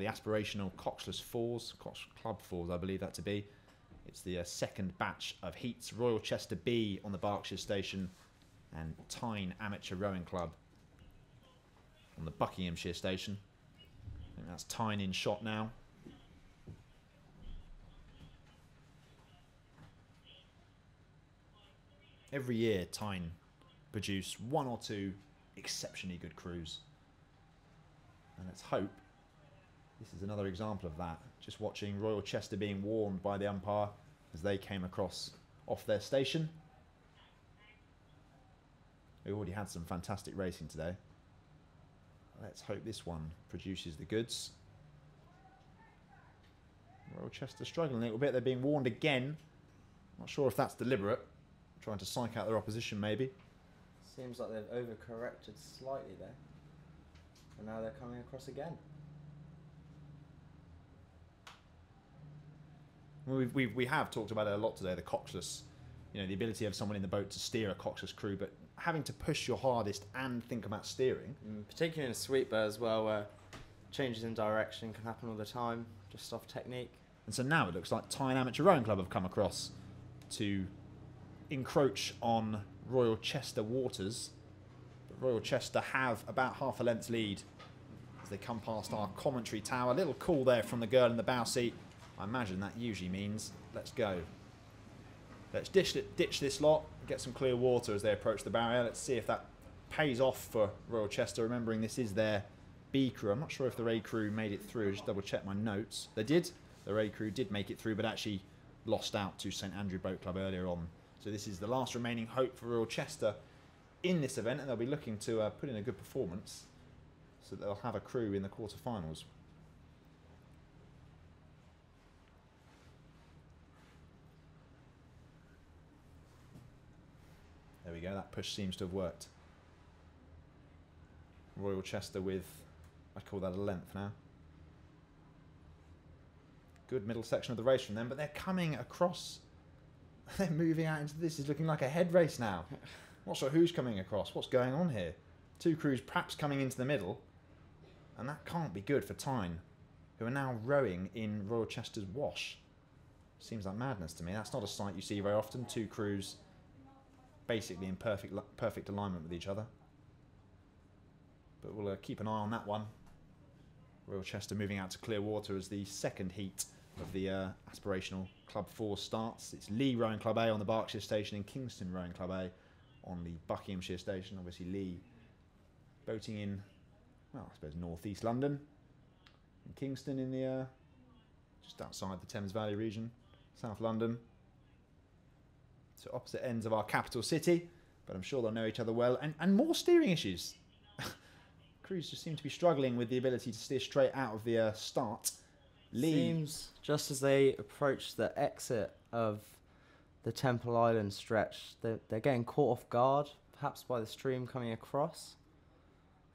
the aspirational Coxless Fours, Cox Club Fours, I believe that to be. It's the second batch of heats. Royal Chester B on the Berkshire Station and Tyne Amateur Rowing Club on the Buckinghamshire Station. I think that's Tyne in shot now. Every year, Tyne produce one or two exceptionally good crews. And let's hope this is another example of that. Just watching Royal Chester being warned by the umpire as they came across off their station. We already had some fantastic racing today. Let's hope this one produces the goods. Royal Chester struggling a little bit. They're being warned again. Not sure if that's deliberate. Trying to psych out their opposition, maybe. Seems like they've overcorrected slightly there. And now they're coming across again. Well, we have talked about it a lot today, the Coxless. You know, the ability of someone in the boat to steer a Coxless crew, but having to push your hardest and think about steering. Particularly in a sweeper as well, where changes in direction can happen all the time, just off technique. And so now it looks like Tyne Amateur Rowing Club have come across to encroach on Royal Chester waters. But Royal Chester have about half a length's lead as they come past our commentary tower. A little call there from the girl in the bow seat. I imagine that usually means let's go. Let's ditch this lot, get some clear water as they approach the barrier. Let's see if that pays off for Royal Chester, remembering this is their B crew. I'm not sure if their A crew made it through. Just double check my notes. They did. Their A crew did make it through, but actually lost out to St Andrew Boat Club earlier on. So this is the last remaining hope for Royal Chester in this event, and they'll be looking to put in a good performance so that they'll have a crew in the quarterfinals. There we go, that push seems to have worked. Royal Chester with, I'd call that a length now. Good middle section of the race from them, but they're coming across. They're moving out into this. Is looking like a head race now. Not sure who's coming across. What's going on here? Two crews perhaps coming into the middle. And that can't be good for Tyne, who are now rowing in Royal Chester's wash. Seems like madness to me. That's not a sight you see very often. Two crews basically in perfect alignment with each other. But we'll keep an eye on that one. Royal Chester moving out to clear water as the second heat of the aspirational Club 4 starts. It's Lee Rowing Club A on the Berkshire Station and Kingston Rowing Club A on the Buckinghamshire Station. Obviously Lee boating in, well, I suppose northeast London, and Kingston in the just outside the Thames Valley region, South London. So opposite ends of our capital city, but I'm sure they'll know each other well. And more steering issues. Crews just seem to be struggling with the ability to steer straight out of the start. Lee. Seems just as they approach the exit of the Temple Island stretch, they're getting caught off guard, perhaps by the stream coming across.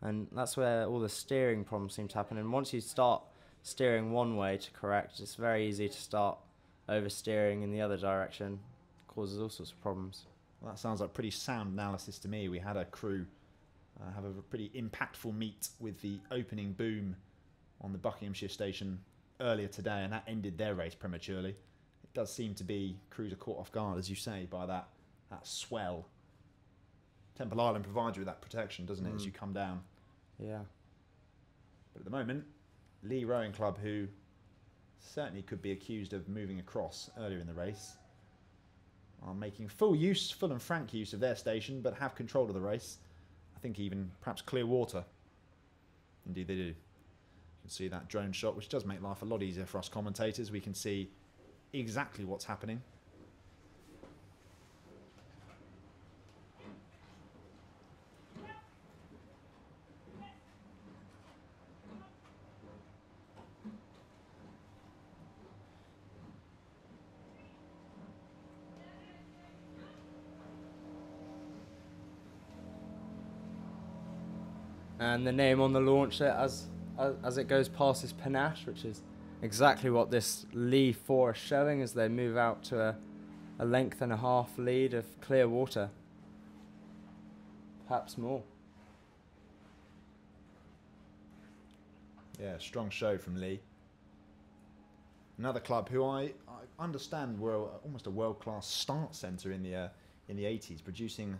And that's where all the steering problems seem to happen. And once you start steering one way to correct, it's very easy to start oversteering in the other direction. Causes all sorts of problems. Well, that sounds like pretty sound analysis to me. We had a crew have a pretty impactful meet with the opening boom on the Buckinghamshire Station earlier today, and that ended their race prematurely. It does seem to be crews are caught off guard, as you say, by that swell. Temple Island provides you with that protection, doesn't it, as you come down? Yeah. But at the moment, Lee Rowing Club, who certainly could be accused of moving across earlier in the race, are making full and frank use of their station, but have control of the race. I think even perhaps clear water. Indeed they do. You can see that drone shot, which does make life a lot easier for us commentators. We can see exactly what's happening. And the name on the launch there as it goes past is Panache, which is exactly what this Lee 4 is showing as they move out to a length and a half lead of clear water. Perhaps more. Yeah, strong show from Lee. Another club who I understand were almost a world-class start centre in the 80s, producing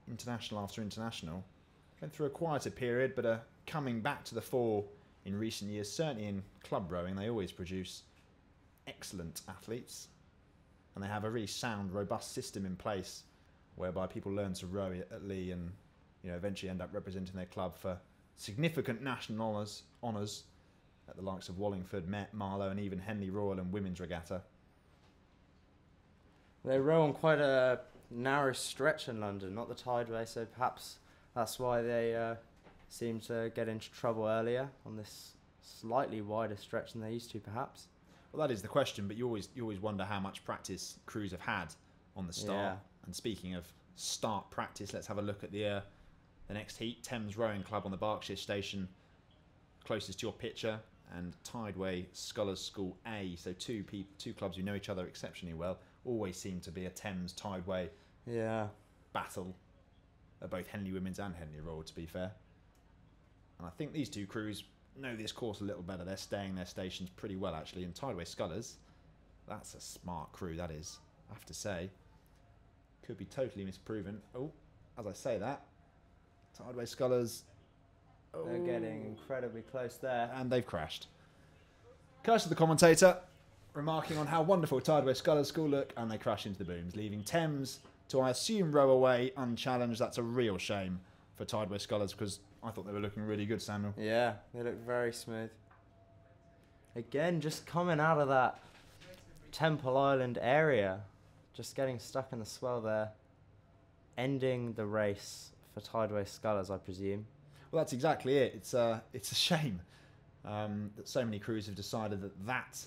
international after international. Went through a quieter period, but are coming back to the fore in recent years. Certainly in club rowing, they always produce excellent athletes, and they have a really sound, robust system in place whereby people learn to row at Lee and eventually end up representing their club for significant national honours at the likes of Wallingford, Met, Marlow, and even Henley Royal and Women's Regatta. They row on quite a narrow stretch in London, not the tideway, so perhaps that's why they seem to get into trouble earlier on this slightly wider stretch than they used to, perhaps. Well, that is the question, but you always wonder how much practice crews have had on the start. Yeah. And speaking of start practice, let's have a look at the next heat. Thames Rowing Club on the Berkshire Station, closest to your picture, and Tideway Scholars School A. So two clubs who know each other exceptionally well. Always seem to be a Thames Tideway battle at both Henley Women's and Henley Royal, to be fair. And I think these two crews know this course a little better. They're staying their stations pretty well, actually. And Tideway Scholars, that's a smart crew, that is, I have to say. Could be totally misproven. Oh, as I say that, Tideway Scholars... They're getting incredibly close there. And they've crashed. Curse to the commentator, remarking on how wonderful Tideway Scholars School look, and they crash into the booms, leaving Thames to, I assume, row away unchallenged. That's a real shame for Tideway Scholars, because I thought they were looking really good, Samuel. Yeah, they look very smooth. Again, just coming out of that Temple Island area, just getting stuck in the swell there, ending the race for Tideway Scholars, I presume. Well, that's exactly it. It's a shame that so many crews have decided that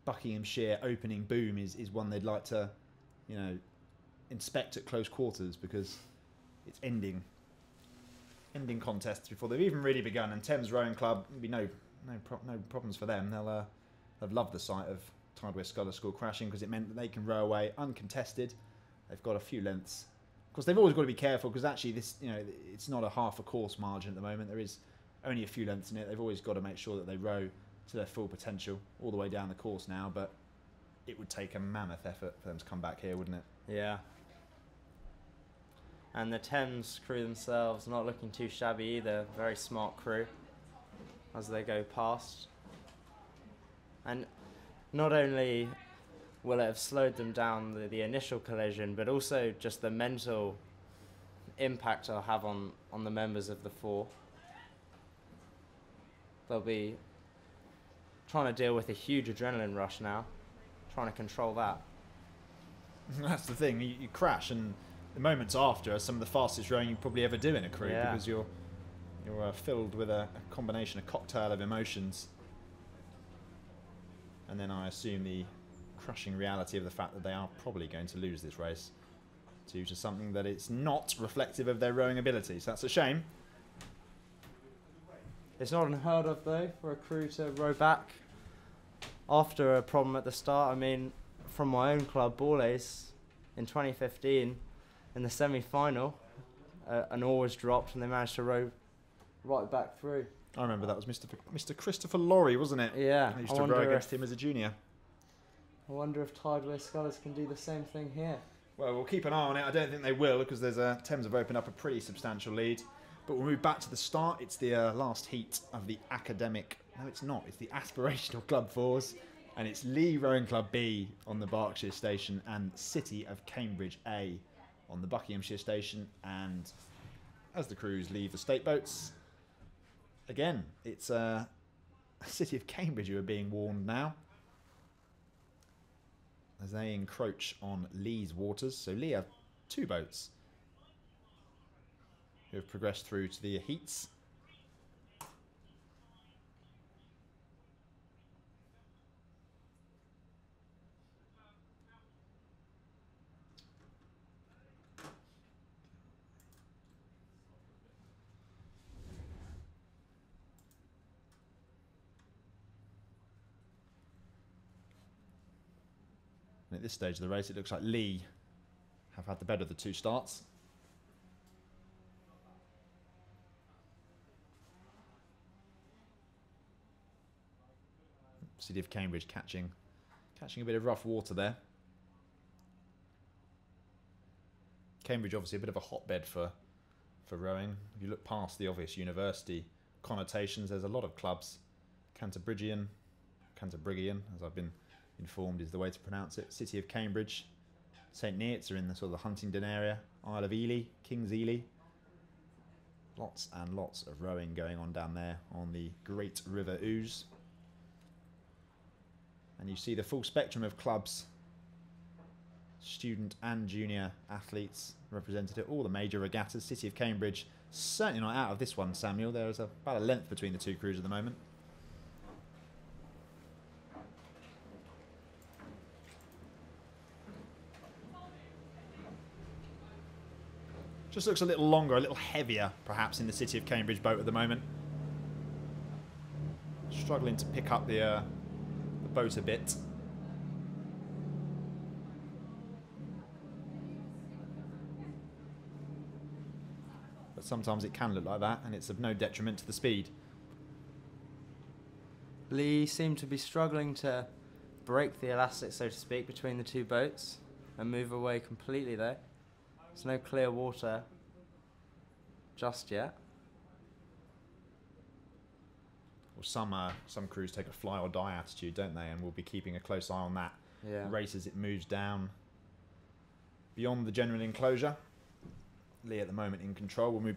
Buckinghamshire opening boom is one they'd like to, inspect at close quarters, because it's ending contests before they've even really begun. And Thames Rowing Club, there'll be no problems for them. They've loved the sight of Tideway Scholars School crashing, because it meant that they can row away uncontested. They've got a few lengths. Of course, they've always got to be careful, because actually this, it's not a half a course margin at the moment. There is only a few lengths in it. They've always got to make sure that they row to their full potential all the way down the course now, but it would take a mammoth effort for them to come back here, wouldn't it? Yeah. And the Thames crew themselves not looking too shabby either. Very smart crew as they go past. And not only will it have slowed them down the initial collision, but also just the mental impact it'll have on the members of the four. They'll be trying to deal with a huge adrenaline rush now, trying to control that. That's the thing, you crash, and the moments after are some of the fastest rowing you probably ever do in a crew, because you're filled with a combination, a cocktail of emotions. And then I assume the crushing reality of the fact that they are probably going to lose this race due to something that it's not reflective of their rowing abilities. That's a shame. It's not unheard of, though, for a crew to row back after a problem at the start. I mean, from my own club, Borlase, in 2015, in the semi-final, an oar was dropped and they managed to row right back through. I remember that was Mr. Christopher Laurie, wasn't it? Yeah. I used to row against him as a junior. I wonder if Tideway Scholars can do the same thing here. Well, we'll keep an eye on it. I don't think they will, because Thames have opened up a pretty substantial lead. But we'll move back to the start. It's the last heat of the academic... No, it's not. It's the aspirational Club 4s. And it's Lee Rowing Club B on the Berkshire Station and City of Cambridge A on the Buckinghamshire Station. And as the crews leave the state boats, again, it's City of Cambridge who are being warned now, as they encroach on Lee's waters. So Lee have two boats who have progressed through to the heats. And at this stage of the race, it looks like Lee have had the better of the two starts. City of Cambridge catching a bit of rough water there. Cambridge obviously a bit of a hotbed for rowing. If you look past the obvious university connotations, there's a lot of clubs. Canterbriggian, as I've been informed is the way to pronounce it. City of Cambridge, St Neots are in the sort of the Huntingdon area. Isle of Ely, Kings Ely. Lots and lots of rowing going on down there on the Great River Ouse. And you see the full spectrum of clubs, student and junior athletes represented at all the major regattas. City of Cambridge certainly not out of this one, Samuel. There is about a length between the two crews at the moment. Just looks a little longer, a little heavier perhaps in the City of Cambridge boat at the moment. Struggling to pick up the boat a bit. But sometimes it can look like that, and it's of no detriment to the speed. Lee seemed to be struggling to break the elastic, so to speak, between the two boats and move away completely there. There's no clear water just yet. Well, some crews take a fly or die attitude, don't they? And we'll be keeping a close eye on that race as it moves down beyond the general enclosure. Lee at the moment in control. We'll move